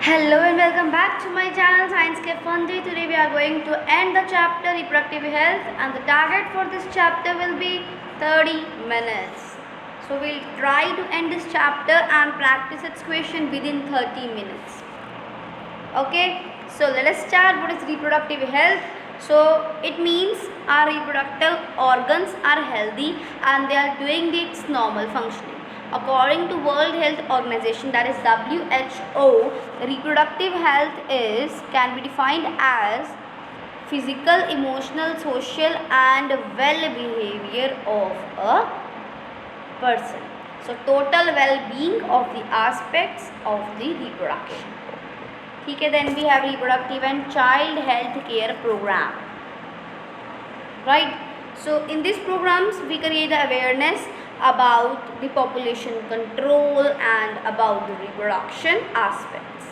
Hello and welcome back to my channel Science Ke Fun Day. Today we are going to end the chapter reproductive health and the target for this chapter will be 30 minutes. So we'll try to end this chapter and practice its question within 30 minutes. Okay, so let us start. What is reproductive health? So it means our reproductive organs are healthy and they are doing its normal functioning. According to World Health Organization, that is WHO, reproductive health can be defined as physical, emotional, social and well behavior of a person. So total well-being of the aspects of the reproduction. ठीक है, then we have reproductive and child health care program, right? So in these programs we create the awareness about the population control and about the reproduction aspects.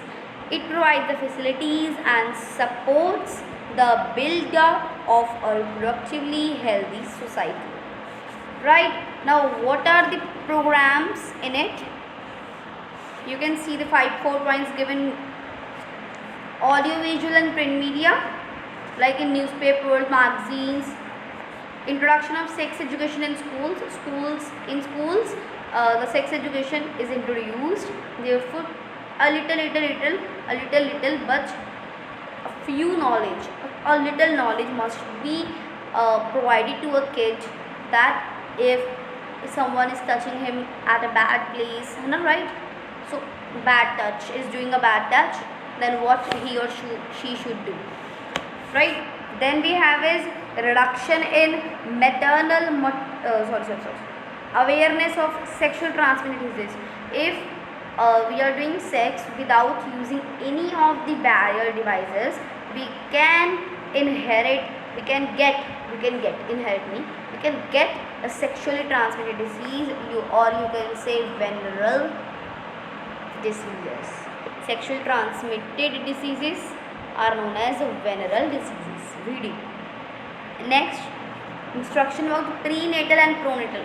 It provides the facilities and supports the build-up of a reproductively healthy society, right? Now what are the programs in it? You can see the 4 points given: audio, visual and print media, like in newspapers, magazines. Introduction of sex education in schools. In schools, the sex education is introduced. Therefore, a little, but a few knowledge, a little knowledge must be provided to a kid, that if someone is touching him at a bad place, right? So bad touch is doing a bad touch, then what he or she should do, right? Then we have is reduction in maternal awareness of sexual transmitted disease. If we are doing sex without using any of the barrier devices, we can get a sexually transmitted disease, you can say venereal diseases. Sexually transmitted diseases are known as venereal diseases. VD. Next, instruction about prenatal and pronatal,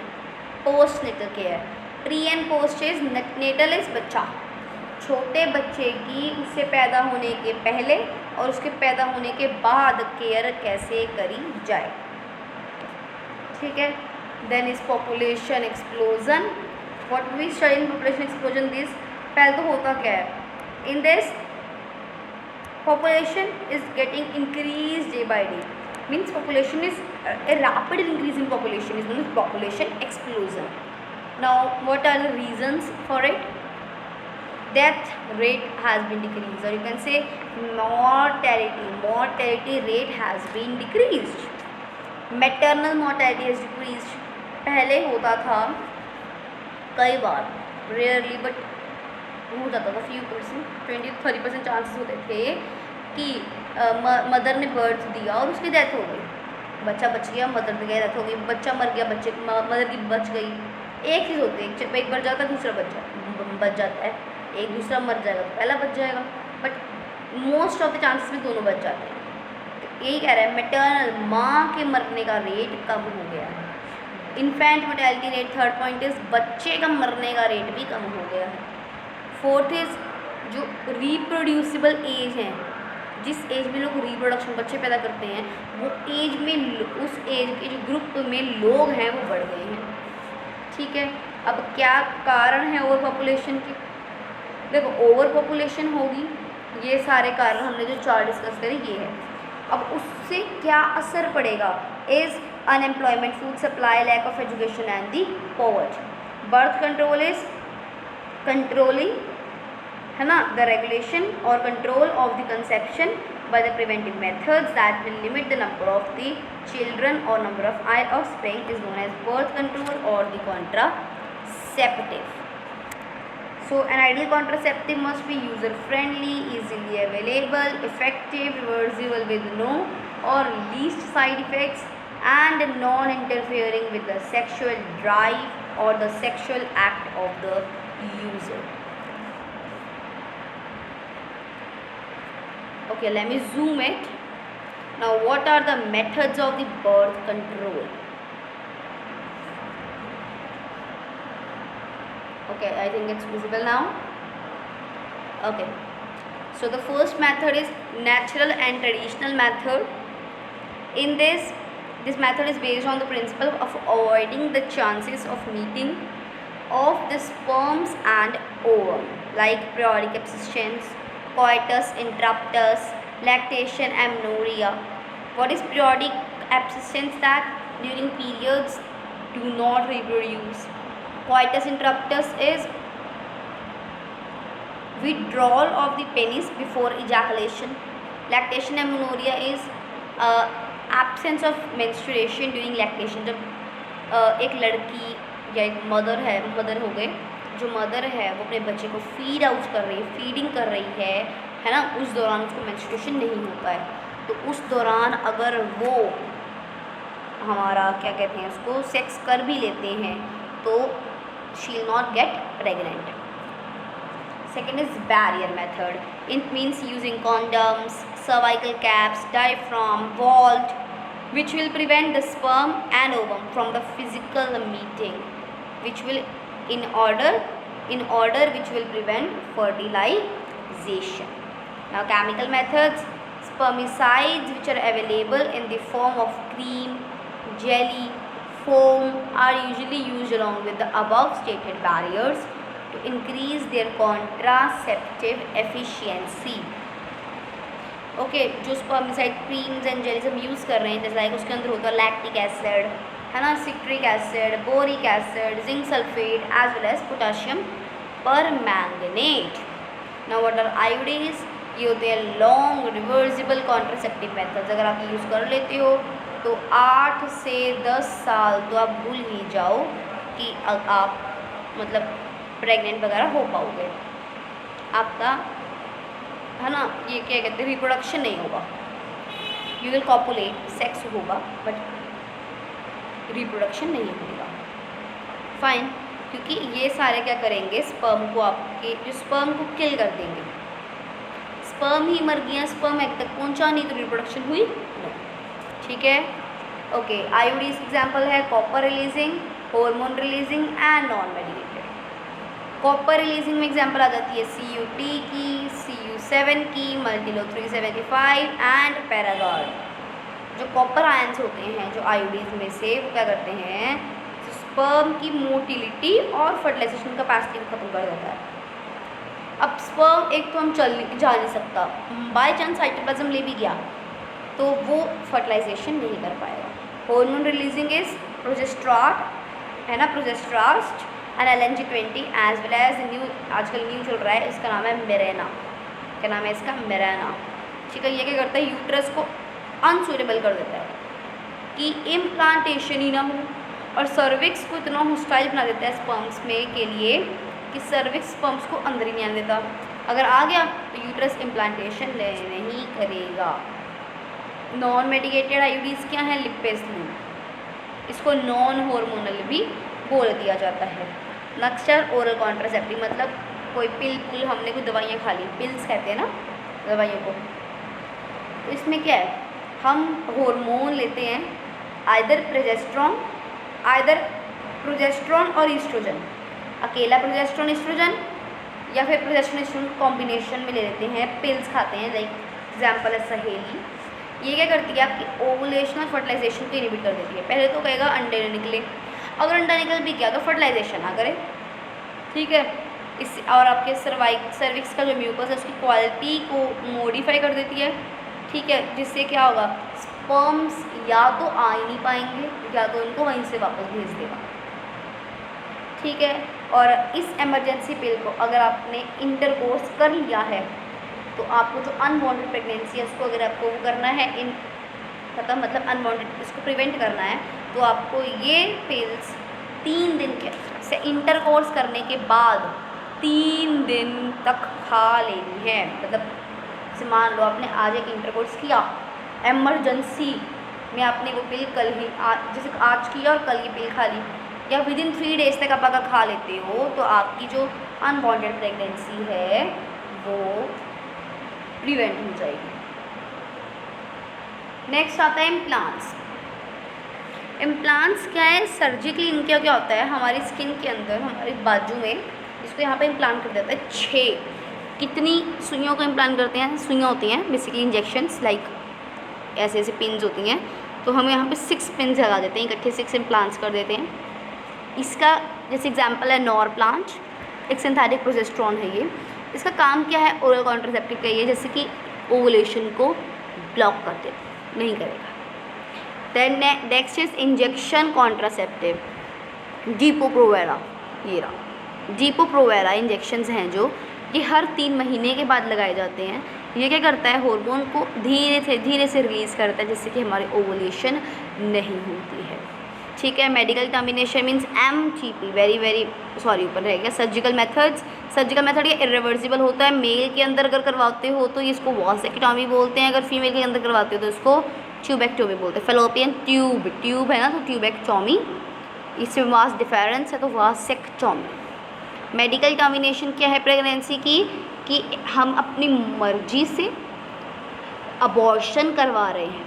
postnatal care. Pre and post is natal is बच्चा, छोटे बच्चे की उससे पैदा होने के पहले और उसके पैदा होने के बाद केयर कैसे करी जाए, ठीक है. Then is population explosion. What we study in population explosion this, पहले तो होता क्या है, in this population is getting increased day by day, means population is a rapid increase in population is known as population explosion. Now what are the reasons for it? Death rate has been decreased, or you can say mortality rate has been decreased. Maternal mortality has decreased. पहले होता था कई बार, rarely but हो जाता था, few percent, 20-30% chances होते थे कि मदर ने बर्थ दिया और उसकी डेथ हो गई, बच्चा बच गया, मदर की डेथ हो गई, बच्चा मर गया, मदर की बच गई. एक चीज़ होती है, एक मर जाता है दूसरा बच जाता है, एक दूसरा मर जाएगा तो पहला बच जाएगा, but most of the chances में दोनों बच जाते हैं. तो यही कह रहा है, मैटरनल माँ के मरने का रेट कम हो गया है. Infant mortality rate, third point is बच्चे का मरने का रेट भी कम हो गया है. फोर्थ इज जो रिप्रोड्यूसिबल एज है, जिस एज में लोग रिप्रोडक्शन बच्चे पैदा करते हैं, वो एज में उस एज के जो ग्रुप में लोग हैं वो बढ़ गए हैं, ठीक है. अब क्या कारण है ओवर पॉपुलेशन के? देखो, ओवर पॉपुलेशन होगी, ये सारे कारण हमने जो 4 डिस्कस करे ये है. अब उससे क्या असर पड़ेगा? Is unemployment, food supply, lack of education and the poverty. Birth control is controlling, है ना, the regulation or control of the conception by the preventive methods that will limit the number of the children or number of offspring is known as birth control or the contraceptive. So an ideal contraceptive must be user friendly, easily available, effective, reversible with no or least side effects and non-interfering with the sexual drive or the sexual act of the user. Okay, let me zoom it. Now what are the methods of the birth control? Okay, I think it's visible now. Okay, So the first method is natural and traditional method. In this method is based on the principle of avoiding the chances of meeting of the sperms and ovum, like periodic abstinence, coitus interruptus, lactation, amenorrhea. What is periodic abstinence? That during periods do not reproduce. Coitus interruptus is withdrawal of the penis before ejaculation. Lactation, amenorrhea is absence of menstruation during lactation. जब एक लड़की या एक mother हो गए, जो mother है वो अपने बच्चे को फीड आउट कर रही है, फीडिंग कर रही है ना, उस दौरान उसको मेंस्ट्रुएशन नहीं होता है, तो उस दौरान अगर वो हमारा क्या कहते हैं उसको सेक्स कर भी लेते हैं तो she will not get pregnant. Second is barrier method. It means using condoms, cervical caps, diaphragm, vault, which will prevent the sperm and ovum from the physical meeting, which will in order which will prevent fertilization. Now chemical methods. Spermicides which are available in the form of cream, jelly, foam are usually used along with the above stated barriers to increase their contraceptive efficiency. Okay जो spermicide creams and jellies हम use कर रहे हैं, जैसे like उसके अंदर होता है लैक्टिक एसिड, है ना, citric acid, boric acid, zinc sulphate as well as potassium permanganate. Now what are IUDs? ये होते हैं लॉन्ग रिवर्सिबल कॉन्ट्रासेप्टिव मेथड्स. अगर आप यूज़ कर लेते हो तो 8 से 10 साल तो आप भूल ही जाओ कि आप मतलब प्रेग्नेंट वगैरह हो पाओगे. आपका है ना ये क्या कहते हैं रिप्रोडक्शन नहीं होगा. यू विल कॉपुलेट, सेक्स होगा बट रिप्रोडक्शन नहीं होगा. फाइन, क्योंकि ये सारे क्या करेंगे स्पर्म को आपके जो स्पर्म को किल कर देंगे. स्पर्म ही मर गया, स्पर्म एग तक पहुंचा नहीं तो रिप्रोडक्शन हुई नहीं. ठीक है. ओके आईओडीज एग्जाम्पल है copper releasing, hormone releasing and non medicated. Copper releasing में एग्जाम्पल आ जाती है CUT की, CU7 की, मल्टीलो 375 एंड पैरागॉड. जो कॉपर आयंस होते हैं जो आयोडीज में से वो क्या करते हैं स्पर्म की मोटिलिटी और फर्टिलाइजेशन कैपेसिटी को ख़त्म कर देता है. अब स्पर्म एक तो हम जा नहीं सकता, बाय चांस साइटोप्लाज्म ले भी गया तो वो फर्टिलाइजेशन नहीं कर पाएगा. हार्मोन रिलीजिंग इज प्रोजेस्ट्राट, है ना, Progestasert and LNG20 as well as आजकल न्यू चल रहा है, इसका नाम है मिरेना. क्या नाम है इसका? मिरेना. ठीक है. ये क्या करता है यूट्रस को अनसूटेबल कर देता है कि इम्प्लांटेशन ही ना हो, और सर्विक्स को इतना हॉस्टाइल बना देता है स्पर्म्स में के लिए कि सर्विक्स स्पर्म्स को अंदर ही नहीं आने देता. अगर आ गया तो यूट्रस इम्प्लांटेशन नहीं करेगा. नॉन मेडिकेटेड आईओडीज क्या है? लिपेस्लिन. इसको नॉन हार्मोनल भी बोल दिया जाता है. नेक्स्ट है ओरल कॉन्ट्रासेप्टिव, मतलब कोई पिल हमने कोई दवाइयाँ खा ली, पिल्स कहते हैं ना दवाइयों को. तो इसमें क्या है हम हार्मोन लेते हैं, आइदर प्रोजेस्ट्रॉन और ईस्ट्रोजन, अकेला प्रोजेस्ट्रॉन ईस्ट्रोजन या फिर प्रोजेस्ट्रॉन ईस्ट्रोजन कॉम्बिनेशन में ले लेते हैं, पिल्स खाते हैं. लाइक एग्जाम्पल है सहेली. ये क्या करती है आपकी ओवुलेशन और फर्टिलाइजेशन को इनहिबिट कर देती है. पहले तो कहेगा अंडे न निकले, अगर अंडा निकल भी गया तो फर्टिलाइजेशन ना करे. ठीक है. इस और आपके सर्विक्स का जो म्यूकस है उसकी क्वालिटी को मॉडिफाई कर देती है. ठीक है. जिससे क्या होगा स्पर्म्स या तो आ ही नहीं पाएंगे या तो उनको वहीं से वापस भेज देगा. ठीक है. और इस इमरजेंसी पिल को अगर आपने इंटरकोर्स कर लिया है तो आपको जो अनवांटेड प्रेगनेंसी है उसको अगर आपको वो करना है खत्म, मतलब अनवांटेड इसको प्रिवेंट करना है, तो आपको ये पिल्स 3 दिन के से इंटरकोर्स करने के बाद 3 दिन तक खा लेनी है. मतलब जैसे मान लो आपने आज एक इंटरकोर्स किया, एमरजेंसी में आपने वो पिल कल ही जैसे आज किया और कल ये पिल खा ली, या विद इन 3 डेज तक आप अगर खा लेते हो तो आपकी जो अनवांटेड प्रेगनेंसी है वो प्रिवेंट हो जाएगी. नेक्स्ट आता है इम्प्लांट्स. इम्प्लांट्स क्या है? सर्जिकली इनका क्या होता है हमारी स्किन के अंदर, हमारे बाजू में इसको यहाँ पे इम्प्लांट कर देता है 6 कितनी सुइयों को इम्प्लांट करते हैं? सुइयाँ होती हैं बेसिकली इंजेक्शंस, लाइक ऐसे ऐसे पिन्स होती हैं, तो हम यहाँ पे 6 पिन्स लगा देते हैं, इकट्ठे 6 इम्प्लांट्स कर देते हैं। इसका जैसे एग्जांपल है नॉरप्लांट, एक सिंथेटिक प्रोजेस्टेरॉन है ये। इसका काम क्या है? ओरल कॉन्ट्रासेप्टिव का ये, जैसे कि ओवुलेशन को ब्लॉक कर दे, नहीं करेगा। Then next is injection contraceptive, Depo Provera. ये रहा डीपो-प्रोवेरा इंजेक्शंस हैं जो ये हर 3 महीने के बाद लगाए जाते हैं। ये क्या करता है? हार्मोन को धीरे से रिलीज़ करता है, जिससे कि हमारी ओवुलेशन नहीं होती है। ठीक है। Medical termination means MTP, very sorry ऊपर रहेगा। सर्जिकल मेथड ये इरिवर्सिबल होता है। मेल के अंदर अगर करवाते हो तो इसको वॉसेक्टॉमी बोलते हैं, अगर फीमेल के अंदर करवाते हो तो इसको ट्यूबेक्टोमी बोलते हैं। फेलोपियन ट्यूब है ना, तो ट्यूबेक्टोमी। इससे वास्ट डिफरेंस है तो वॉसेक्टॉमी। मेडिकल टर्मिनेशन क्या है प्रेगनेंसी की? कि हम अपनी मर्जी से अबॉर्शन करवा रहे हैं।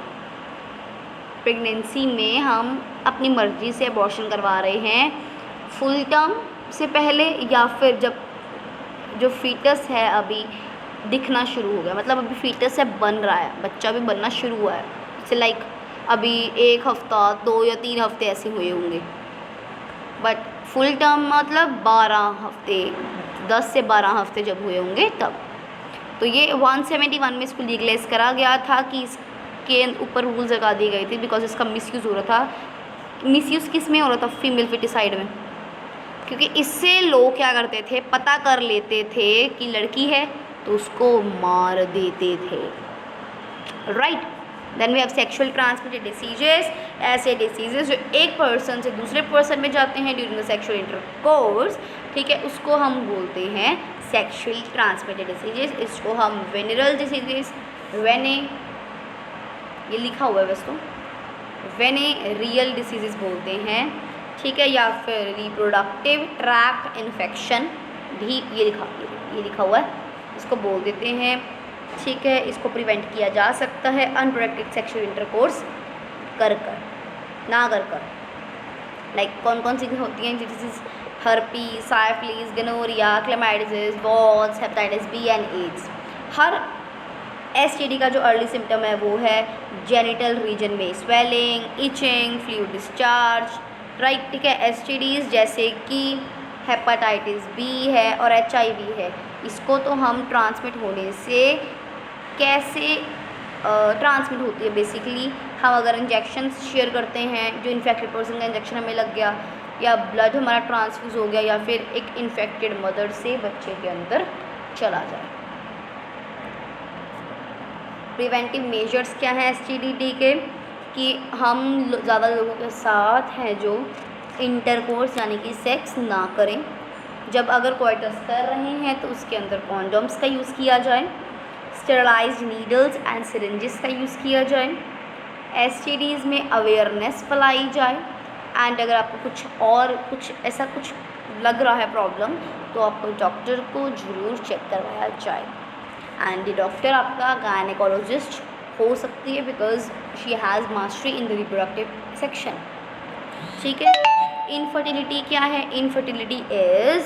प्रेगनेंसी में हम अपनी मर्जी से अबॉर्शन करवा रहे हैं फुल टर्म से पहले, या फिर जब जो फीटस है अभी दिखना शुरू हो गया, मतलब अभी फीटस है बन रहा है, बच्चा भी बनना शुरू हुआ है, जैसे लाइक अभी 1 हफ्ता 2 या 3 हफ्ते ऐसे हुए होंगे। बट फुल टर्म मतलब 12 हफ्ते, 10 से 12 हफ्ते जब हुए होंगे तब। तो ये 171 में इसको लीगलाइज करा गया था कि इसके ऊपर रूल्स लगा दी गई थी, बिकॉज इसका मिसयूज़ हो रहा था। मिसयूज़ किस में हो रहा था? फीमेल फिटिसाइड में। क्योंकि इससे लोग क्या करते थे? पता कर लेते थे कि लड़की है तो उसको मार देते थे, right. Then we have sexual transmitted diseases, ऐसे डिसीजेस जो एक पर्सन से दूसरे पर्सन में जाते हैं ड्यूरिंग द सेक्सुअल इंटरकोर्स, ठीक है, उसको हम बोलते हैं सेक्सुअली ट्रांसमिटेड डिसीजेस। इसको हम वेनरल डिसीजेस, ये लिखा हुआ है वैसे तो, वेनेरियल डिसीजेस बोलते हैं, ठीक है, या फिर रिप्रोडक्टिव ट्रैक्ट इन्फेक्शन भी ये लिखा हुआ है, इसको बोल देते हैं, ठीक है। इसको प्रिवेंट किया जा सकता है अनप्रोटेक्टेड सेक्सुअल इंटरकोर्स कर ना कर लाइक कौन सी होती हैं disease? Herpes, syphilis, gonorrhoea, chlamydia, warts, hepatitis B and AIDS. हर STD का जो अर्ली सिम्टम है वो है जेनिटल रीजन में swelling, itching, fluid discharge, right, ठीक है। STDs जैसे कि हेपेटाइटिस B है और HIV है, इसको तो हम ट्रांसमिट होने से कैसे ट्रांसमिट होती है? बेसिकली हम अगर इंजेक्शन शेयर करते हैं, जो इन्फेक्टेड पर्सन का इंजेक्शन हमें लग गया, या ब्लड हमारा ट्रांसफ्यूज़ हो गया, या फिर एक इन्फेक्टेड मदर से बच्चे के अंदर चला जाए। प्रिवेंटिव मेजर्स क्या हैं STD के? कि हम ज़्यादा लोगों के साथ हैं जो इंटरकोर्स यानी कि सेक्स ना करें। जब अगर कोइटस कर रहे हैं तो उसके अंदर कॉन्डोम्स का यूज़ किया जाए, स्टेरलाइज्ड नीडल्स एंड सिरिंजेस का यूज़ किया जाए, STDs में अवेयरनेस फैलाई जाए, एंड अगर आपको कुछ ऐसा लग रहा है प्रॉब्लम, तो आपको डॉक्टर को ज़रूर चेक करवाया जाए। एंड डॉक्टर आपका गायनेकोलॉजिस्ट हो सकती है, because she has mastery in the reproductive section, ठीक है। इनफर्टिलिटी क्या है? इनफर्टिलिटी इज़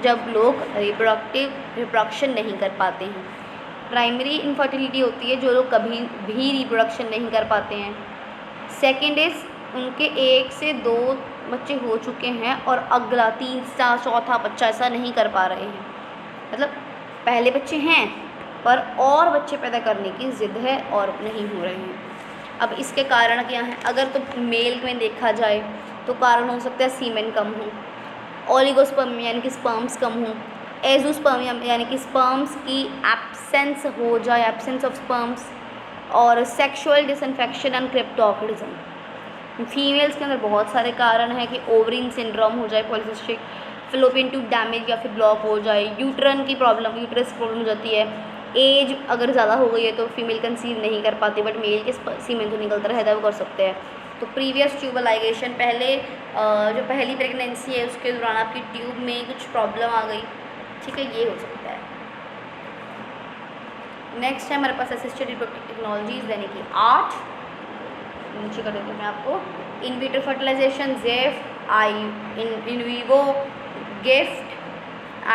जब लोग रिप्रोडक्शन नहीं कर पाते हैं। प्राइमरी इनफर्टिलिटी होती है जो लोग कभी भी रिप्रोडक्शन नहीं कर पाते हैं। सेकेंड इज़ उनके 1 से 2 बच्चे हो चुके हैं और अगला 3रा 4था बच्चा ऐसा नहीं कर पा रहे हैं, मतलब पहले बच्चे हैं पर और बच्चे पैदा करने की ज़िद है और नहीं हो रहे हैं। अब इसके कारण क्या हैं? अगर तो मेल में देखा जाए तो कारण हो सकता है सीमेन कम हो, ओलिगोस्पर्म यानी कि स्पर्म्स कम हो, एजोस्पर्म यानी कि स्पर्म्स की एब्सेंस हो जाए, एब्सेंस ऑफ स्पर्म्स, और सेक्सुअल डिसइंफेक्शन एंड क्रिप्टोकिडिज्म। फीमेल्स के अंदर बहुत सारे कारण हैं कि ओवरीन सिंड्रोम हो जाए, पॉलीसिस्टिक फैलोपियन ट्यूब डैमेज या फिर ब्लॉक हो जाए, यूट्रस प्रॉब्लम हो जाती है, एज अगर ज़्यादा हो गई है तो फीमेल कंसीव नहीं कर पाती, बट मेल के सीमेन तो निकलता रहता है, वो कर सकते हैं। तो प्रीवियस ट्यूब लाइगेशन, जो पहली प्रेगनेंसी है उसके दौरान आपकी ट्यूब में कुछ प्रॉब्लम आ गई, ठीक है, ये हो सकता है। नेक्स्ट है हमारे पास असिस्टेड रिप्रोडक्टिव टेक्नोलॉजीज, यानी कि 8 नीचे कर देती हूँ मैं आपको। In vitro fertilization, ZEF, in vivo gift,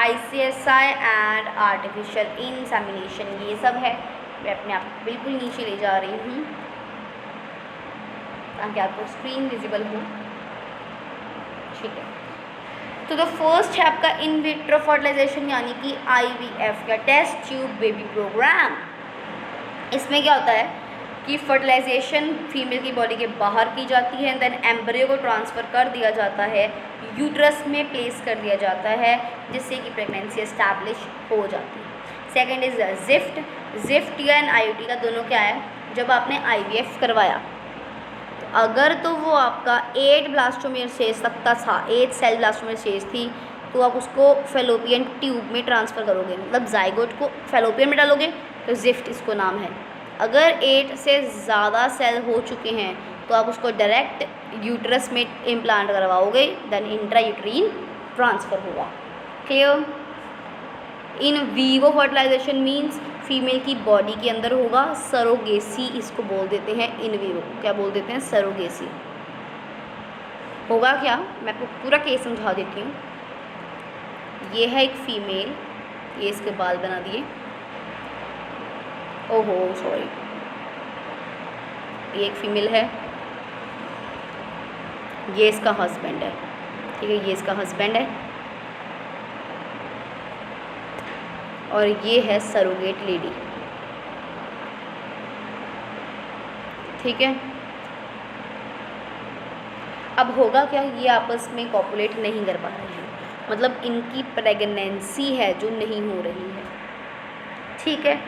ICSI and artificial insemination, ये सब है। मैं अपने आप को बिल्कुल नीचे ले जा रही हूँ ताकि आपको स्क्रीन विजिबल हो। ठीक है, तो द फर्स्ट है आपका इन विट्रो फर्टिलाइजेशन यानी कि IVF या टेस्ट ट्यूब बेबी प्रोग्राम। इसमें क्या होता है कि फर्टिलाइजेशन फीमेल की बॉडी के बाहर की जाती है, देन एम्ब्रियो को ट्रांसफ़र कर दिया जाता है, यूट्रस में प्लेस कर दिया जाता है, जिससे कि प्रेगनेंसी एस्टैब्लिश हो जाती है। Second is gift. जिफ्ट या IUD का दोनों क्या है, जब आपने IVF करवाया तो अगर तो वो आपका 8 ब्लास्टोमेयर स्टेज तक का था, 8 सेल ब्लास्टोमेयर स्टेज थी, तो आप उसको फेलोपियन ट्यूब में ट्रांसफ़र करोगे, मतलब जाइगोट को फेलोपियन में डालोगे, तो जिफ्ट इसको नाम है। अगर 8 से ज़्यादा सेल हो चुके हैं तो आप उसको डायरेक्ट यूट्रस में इम्प्लांट करवाओगे, देन इंट्रा यूट्रीन ट्रांसफ़र होगा। Clear? In vivo fertilization means female की बॉडी के अंदर होगा, सरोगेसी इसको बोल देते हैं। इन वीवो क्या बोल देते हैं? सरोगेसी। होगा क्या, मैं आपको पूरा केस समझा देती हूँ। ये है एक फ़ीमेल, ये इसके बाल बना दिए, ओहो सॉरी, ये एक फ़ीमेल है, ये इसका हस्बैंड है। ठीक है, ये इसका हस्बैंड है और ये है सरोगेट लेडी। ठीक है, अब होगा क्या, ये आपस में कॉपुलेट नहीं कर पा रहे हैं, मतलब इनकी प्रेगनेंसी है जो नहीं हो रही है। ठीक है,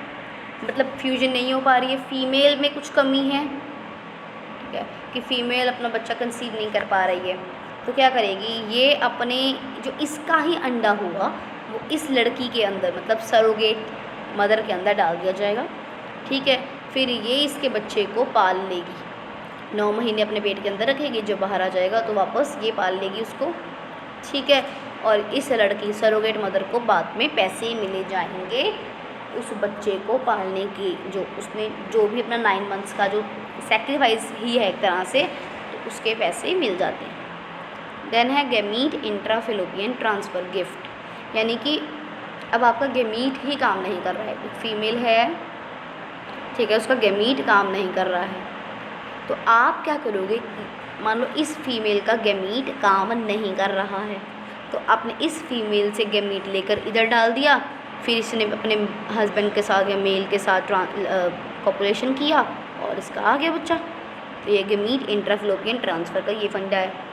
मतलब फ्यूजन नहीं हो पा रही है, फीमेल में कुछ कमी है। ठीक है, कि फ़ीमेल अपना बच्चा कंसीव नहीं कर पा रही है, तो क्या करेगी, ये अपने जो इसका ही अंडा होगा वो इस लड़की के अंदर, मतलब सरोगेट मदर के अंदर डाल दिया जाएगा। ठीक है, फिर ये इसके बच्चे को पाल लेगी, 9 महीने अपने पेट के अंदर रखेगी, जब बाहर आ जाएगा तो वापस ये पाल लेगी उसको। ठीक है, और इस लड़की सरोगेट मदर को बाद में पैसे मिले जाएंगे उस बच्चे को पालने की, जो उसने जो भी अपना 9 मंथ्स का जो सेक्रीफाइस ही है एक तरह से, तो उसके पैसे मिल जाते हैं। देन है गैमीट इंट्राफेलोपियन ट्रांसफ़र गिफ्ट, यानी कि अब आपका गैमीट ही काम नहीं कर रहा है, एक फीमेल है, ठीक है, उसका गैमीट काम नहीं कर रहा है, तो आप क्या करोगे, मान लो इस फीमेल का गैमीट काम नहीं कर रहा है, तो आपने इस फीमेल से गैमीट लेकर इधर डाल दिया, फिर इसने अपने हस्बैंड के साथ या मेल के साथ कॉपुलेशन किया और इसका आ गया बच्चा। तो ये गैमीट इंट्राफेलोपियन ट्रांसफ़र का ये फंडा है।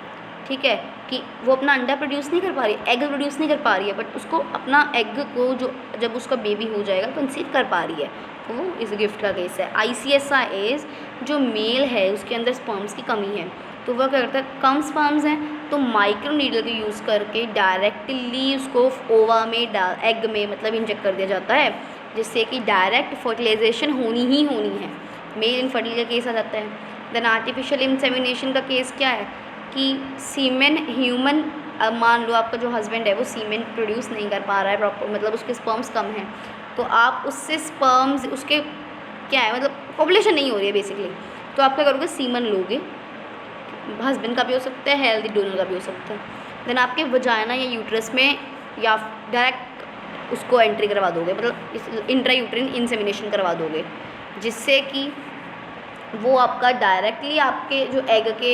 ठीक है, कि वो अपना अंडा प्रोड्यूस नहीं कर पा रही, एग प्रोड्यूस नहीं कर पा रही है, बट उसको अपना एग को जो जब उसका बेबी हो जाएगा कंसीव कर पा रही है, तो वो इस गिफ्ट का केस है। ICSI एज जो मेल है उसके अंदर स्पर्म्स की कमी है, तो वह क्या करता है, कम स्पर्म्स हैं तो माइक्रो नीडल का यूज़ करके डायरेक्टली उसको ओवा में एग में मतलब इंजेक्ट कर दिया जाता है, जिससे कि डायरेक्ट फर्टिलाइजेशन होनी ही होनी है। मेल इनफर्टिलिटी का केस आ जाता है। देन आर्टिफिशियल इंसेमिनेशन का केस क्या है कि सीमेन ह्यूमन, अब मान लो आपका जो हस्बैंड है वो सीमेन प्रोड्यूस नहीं कर पा रहा है प्रॉपर, मतलब उसके स्पर्म्स कम हैं, तो आप उससे स्पर्म्स उसके क्या है, मतलब पॉपुलेशन नहीं हो रही है बेसिकली, तो आप क्या करोगे, सीमन लोगे, हस्बैंड का भी हो सकता है, हेल्दी डोनर का भी हो सकता है, देन आपके वजाइना या यूट्रस में या डायरेक्ट उसको एंट्री करवा दोगे, मतलब इंट्रा यूट्रिन इंसेमिनेशन करवा दोगे, जिससे कि वो आपका डायरेक्टली आपके जो एग के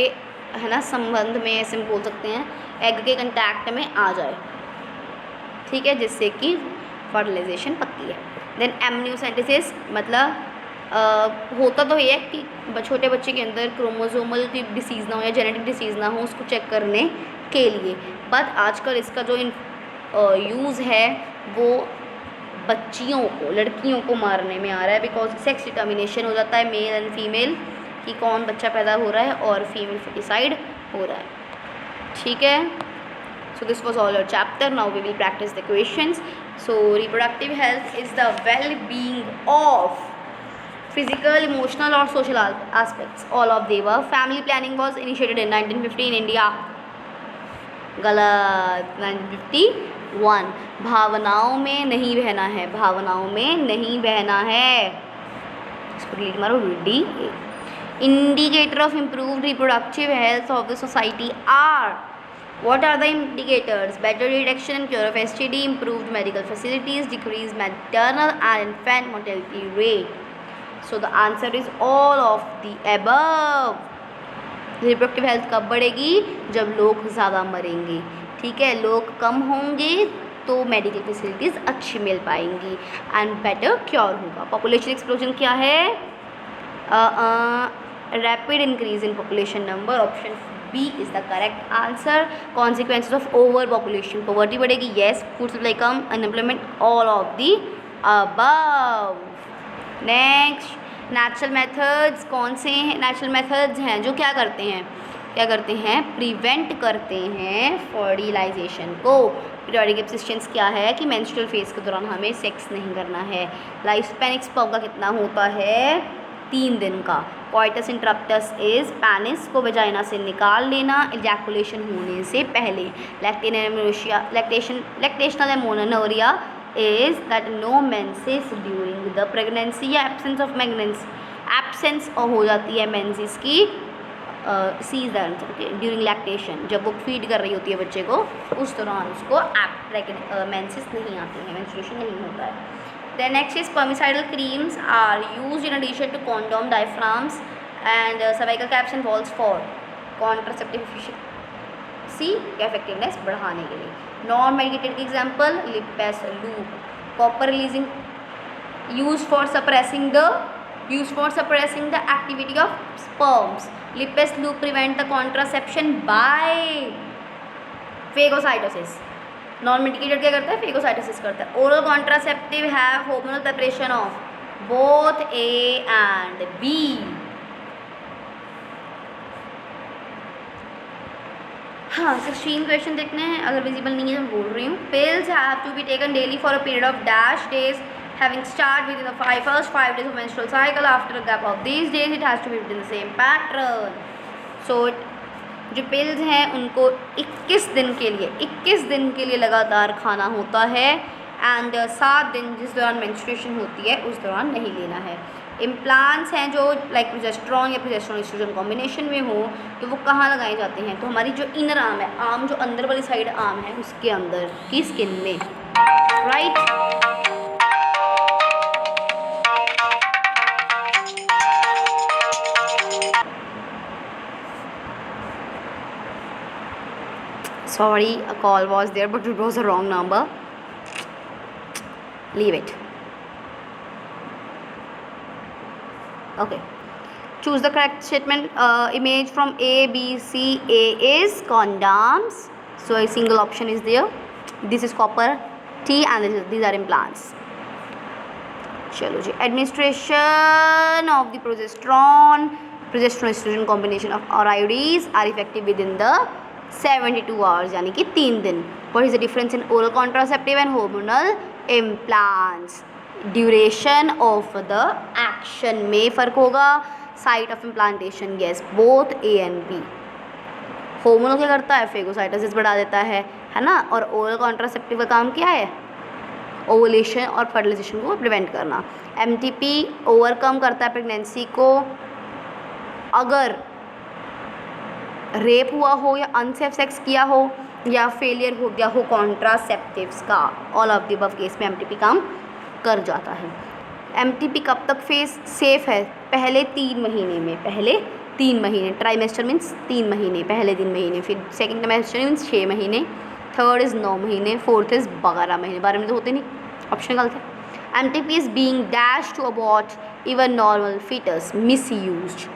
है ना संबंध में, ऐसे बोल सकते हैं, एग के कंटैक्ट में आ जाए। ठीक है, जिससे कि फर्टिलाइजेशन पक्की है। देन एमनियोसेंटेसिस, मतलब होता तो ये है कि छोटे बच्चे के अंदर क्रोमोसोमल की डिसीज़ ना हो या जेनेटिक डिसीज़ ना हो, उसको चेक करने के लिए, बट आजकल इसका जो यूज़ है वो बच्चियों को, लड़कियों को मारने में आ रहा है, बिकॉज सेक्स डिटर्मिनेशन हो जाता है मेल एंड फीमेल कि कौन बच्चा पैदा हो रहा है और फीमेल फर्टिसाइड हो रहा है। ठीक है, so this was all our chapter. Now we will practice the questions. So reproductive health is the well-being of physical, emotional or social aspects, all of the above. Family planning was initiated in 1950 in India. गलत, 1951। भावनाओं में नहीं बहना है, भावनाओं में नहीं बहना है, इसको डिलीट मारो, D. Indicator of improved reproductive health of the society are What are the indicators? Better detection and cure of STD, improved medical facilities, decreased maternal and infant mortality rate. So the answer is all of the above. Reproductive health कब बढ़ेगी? जब लोग ज़्यादा मरेंगे, ठीक है, लोग कम होंगे तो मेडिकल फैसिलिटीज़ अच्छी मिल पाएंगी एंड बेटर क्योर होगा. पॉपुलेशन एक्सप्लोजन क्या है? Rapid increase in population number. Option B is the correct answer. Consequences of overpopulation. Poverty बढ़ेगी. Yes. Food supply come. Unemployment. All of the above. Next. Natural methods. कौन से natural methods हैं जो क्या करते हैं? प्रिवेंट करते हैं फर्टिलाइजेशन को. पीरियोडिक एब्सिस्टेंस क्या है कि मेंस्ट्रुअल फेज के दौरान हमें सेक्स नहीं करना है. लाइफ स्पैन एक स्पर्म का कितना होता है? 3 दिन का. कोइटस इंटरप्टस इज पेनिस को वेजाइना से निकाल लेना इजैकुलेशन होने से पहले. Lactational amenorrhoea is that no menses during the pregnancy या absence of pregnancy, absence हो जाती है menses की सीजन ड्यूरिंग लैक्टेशन. जब वो फीड कर रही होती है बच्चे को उस दौरान उसको मेंसेस नहीं आती है, मेंस्ट्रुएशन नहीं होता है. Then next is spermicidal creams are used in addition to condom, diaphragms and cervical caps and balls for contraceptive efficiency या effectiveness बढ़ाने के लिए. नॉन मेडिकेटेड की example Lippes loop. Copper releasing use for suppressing the activity of sperms. Lippes loop prevent the contraception by phagocytosis. Non medicated क्या करता है? Phagocytosis करता है. Oral contraceptive have hormonal preparation of both A and B. हाँ, 16 question देखने हैं. अगर visible नहीं है तो मैं बोल रही हूँ. Pills have to be taken daily for a period of dash days having start within the first 5 days of menstrual cycle. After a gap of these days it has to be within the same pattern. So जो pills हैं उनको 21 दिन के लिए लगातार खाना होता है एंड 7 दिन जिस दौरान मेंस्ट्रुएशन होती है उस दौरान नहीं लेना है. इम्प्लांट्स हैं जो लाइक प्रोजेस्टेरोन या प्रोजेस्टेरोन एस्ट्रोजन कॉम्बिनेशन में हो तो वो कहाँ लगाए जाते हैं? तो हमारी जो इनर आर्म है, आर्म जो अंदर वाली साइड आर्म है उसके अंदर की स्किन में, right. Sorry, a call was there but it was a wrong number. Leave it. Okay, choose the correct statement. Image from A, B, C. A is condoms, so a single option is there. This is copper T and these are implants. चलो जी. Administration of the progesterone estrogen combination of IUDs are effective within the 72 hours यानी कि 3 दिन. What is the difference in oral contraceptive and hormonal implants? Duration of the action में फ़र्क होगा. Site of implantation yes both A and B. होमोनल क्या करता है? Phagocytosis बढ़ा देता है ना. और ओरल कॉन्ट्रासेप्टिव का काम क्या है? ओवुलेशन और फर्टिलाइजेशन को प्रिवेंट करना. MTP ओवरकम करता है प्रेगनेंसी को अगर रेप हुआ हो या अनसेफ सेक्स किया हो या फेलियर हो गया हो कॉन्ट्रासेप्टिव्स का. All of the above case में MTP काम कर जाता है. MTP कब तक फेस सेफ है? पहले 3 महीने में. ट्राइमेस्टर मीन्स 3 महीने, पहले 3 महीने. फिर सेकेंड ट्राइमेस्टर मीन्स 6 महीने. थर्ड इज़ 9 महीने. फोर्थ इज़ 12 महीने. 12 महीने तो होते नहीं, ऑप्शन गलत है. MTP is being dash to abort even normal foetus misused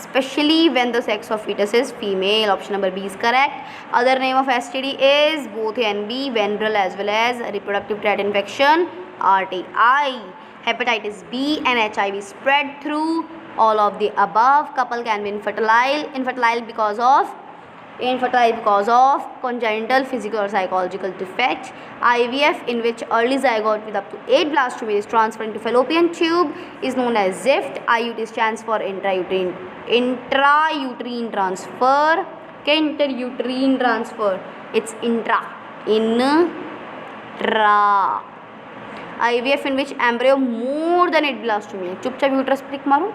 especially when the sex of fetus is female. Option number B is correct. Other name of STD is both A and B, venereal as well as reproductive tract infection, RTI. Hepatitis B and HIV spread through all of the above. Couple can be infertile because of congenital physical or psychological defect. IVF, in which early zygote with up to 8 blastomeres is transferred into fallopian tube, is known as ZIFT. IUT stands for intrauterine transfer. Intrauterine transfer. It's intra. IVF, in which embryo more than 8 blastomere. चुपचाप uterus prick मारो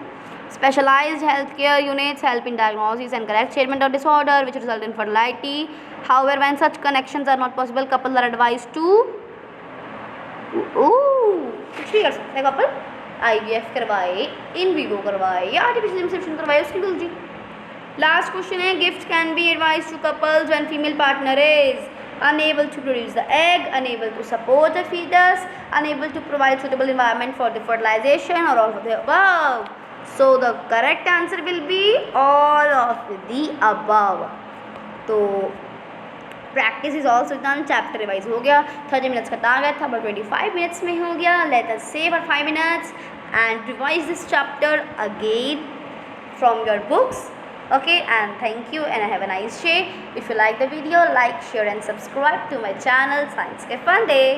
Specialized healthcare units help in diagnosis and correct treatment of disorder which result in fertility. However, when such connections are not possible, couples are advised to कुछ भी कर सकते हैं couple, IVF करवाए, in vivo करवाए या artificial insemination करवाए, उसकी मर्जी. Last question है, gifts can be advised to couples when female partner is unable to produce the egg, unable to support the fetus, unable to provide suitable environment for the fertilization, or all of the above. So the correct answer will be all of the above. तो practice is also done, chapter revise हो गया. 30 minutes का target था but 25 minutes में हो गया. Let us save for 5 minutes and revise this chapter again from your books. Okay, and thank you and have a nice day. If you like the video, like, share and subscribe to my channel Science Ke Fun Day.